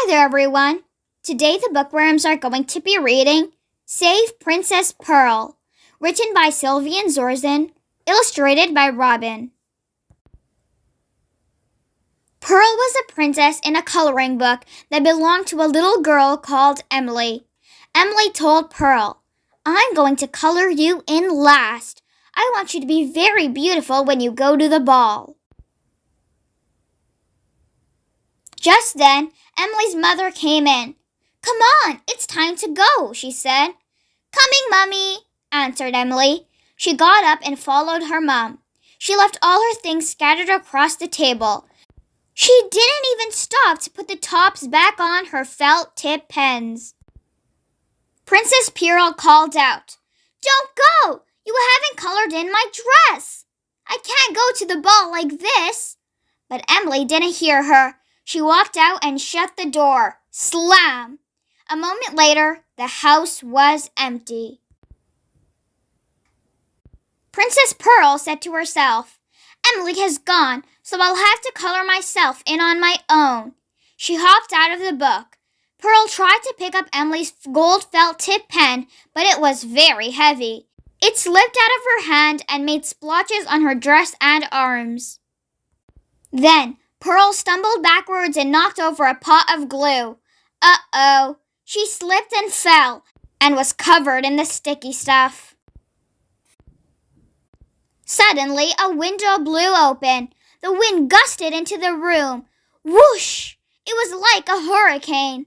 there, everyone. Today the Bookworms are going to be reading Save Princess Pearl, written by Sylvain Zorzin, illustrated by Robin. Pearl was a princess in a coloring book that belonged to a little girl called Emily. Emily told Pearl, "I'm going to color you in last. I want you to be very beautiful when you go to the ball." Just then, Emily's mother came in. "Come on, it's time to go," she said. "Coming, Mummy," answered Emily. She got up and followed her mom. She left all her things scattered across the table. She didn't even stop to put the tops back on her felt-tip pens. Princess Pearl called out, "Don't go! You haven't colored in my dress! I can't go to the ball like this!" But Emily didn't hear her. She walked out and shut the door. Slam! A moment later, the house was empty. Princess Pearl said to herself, "Emily has gone, so I'll have to color myself in on my own." She hopped out of the book. Pearl tried to pick up Emily's gold felt tip pen, but it was very heavy. It slipped out of her hand and made splotches on her dress and arms. Then, Pearl stumbled backwards and knocked over a pot of glue. Uh-oh, she slipped and fell and was covered in the sticky stuff. Suddenly, a window blew open. The wind gusted into the room. Whoosh! It was like a hurricane.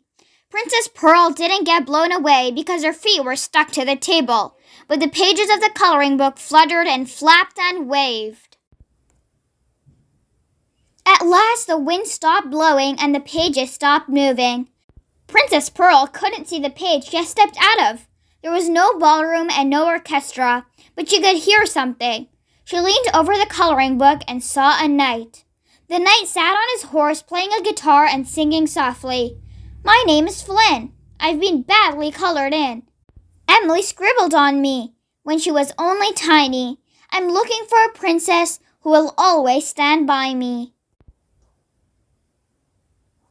Princess Pearl didn't get blown away because her feet were stuck to the table, but the pages of the coloring book fluttered and flapped and waved. At last, the wind stopped blowing and the pages stopped moving. Princess Pearl couldn't see the page she had stepped out of. There was no ballroom and no orchestra, but she could hear something. She leaned over the coloring book and saw a knight. The knight sat on his horse playing a guitar and singing softly. "My name is Flynn. I've been badly colored in. Emily scribbled on me when she was only tiny. I'm looking for a princess who will always stand by me."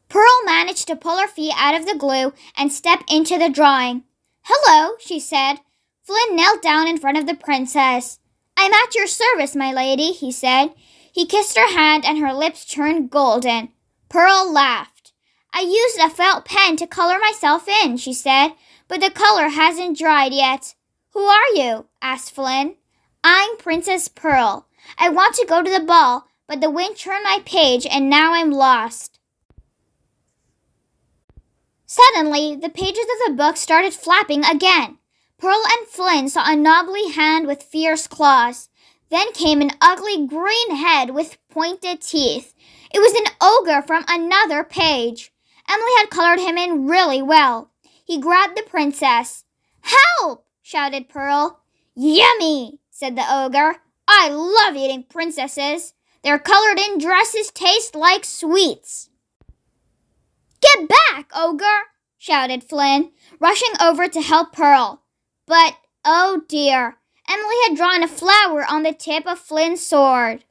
Pearl managed to pull her feet out of the glue and step into the drawing. "Hello," she said. Flynn knelt down in front of the princess. "I'm at your service, my lady," he said. He kissed her hand and her lips turned golden. Pearl laughed. "I used a felt pen to color myself in," she said, "but the color hasn't dried yet." "Who are you?" asked Flynn. "I'm Princess Pearl. I want to go to the ball, but the wind turned my page and now I'm lost." Suddenly, the pages of the book started flapping again. Pearl and Flynn saw a knobbly hand with fierce claws. Then came an ugly green head with pointed teeth. It was an ogre from another page. Emily had colored him in really well. He grabbed the princess. "Help!" shouted Pearl. "Yummy!" said the ogre. "I love eating princesses. Their colored-in dresses taste like sweets." "Get back, ogre!" shouted Flynn, rushing over to help Pearl. But, oh dear, Emily had drawn a flower on the tip of Flynn's sword.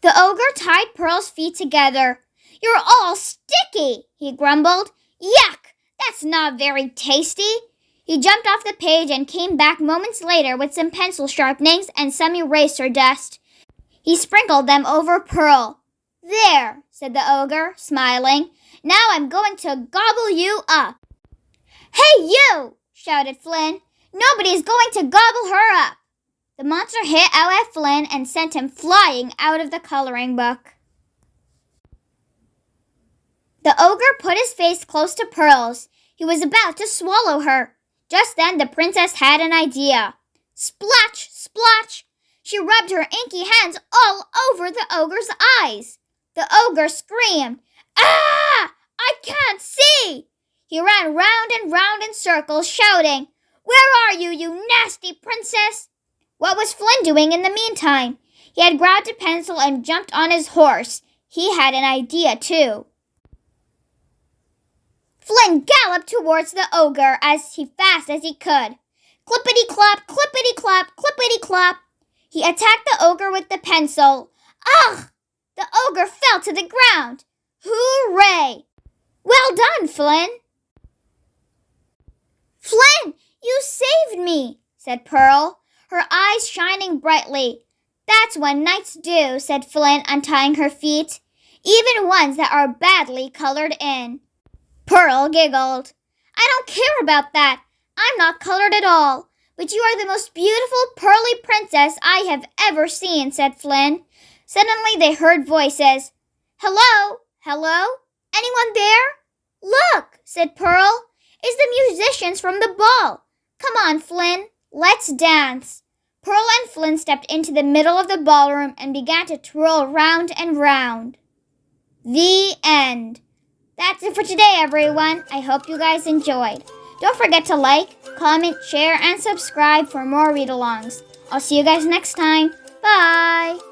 The ogre tied Pearl's feet together. "You're all sticky," he grumbled. "Yuck! That's not very tasty." He jumped off the page and came back moments later with some pencil sharpenings and some eraser dust. He sprinkled them over Pearl. "There," said the ogre, smiling. "Now I'm going to gobble you up." "Hey, you!" shouted Flynn. "Nobody's going to gobble her up." The monster hit out at Flynn and sent him flying out of the coloring book. The ogre put his face close to Pearl's. He was about to swallow her. Just then the princess had an idea. Splotch, splotch! She rubbed her inky hands all over the ogre's eyes. The ogre screamed, "Ah! I can't see!" He ran round and round in circles, shouting, "Where are you, you nasty princess?" What was Flynn doing in the meantime? He had grabbed a pencil and jumped on his horse. He had an idea, too. Flynn galloped towards the ogre as fast as he could. Clippity-clop, clippity-clop, clippity-clop. He attacked the ogre with the pencil. Ugh! The ogre fell to the ground. Hooray! Well done, Flynn. Flynn, you saved me, said Pearl, her eyes shining brightly. That's what knights do, said Flynn, untying her feet, even ones that are badly colored in. Pearl giggled. I don't care about that. I'm not colored at all. But you are the most beautiful pearly princess I have ever seen, said Flynn. Suddenly they heard voices. Hello? Hello? Anyone there? Look, said Pearl. It's the musicians from the ball. Come on, Flynn. Let's dance. Pearl and Flynn stepped into the middle of the ballroom and began to twirl round and round. The end. That's it for today, everyone. I hope you guys enjoyed. Don't forget to like, comment, share, and subscribe for more read-alongs. I'll see you guys next time. Bye!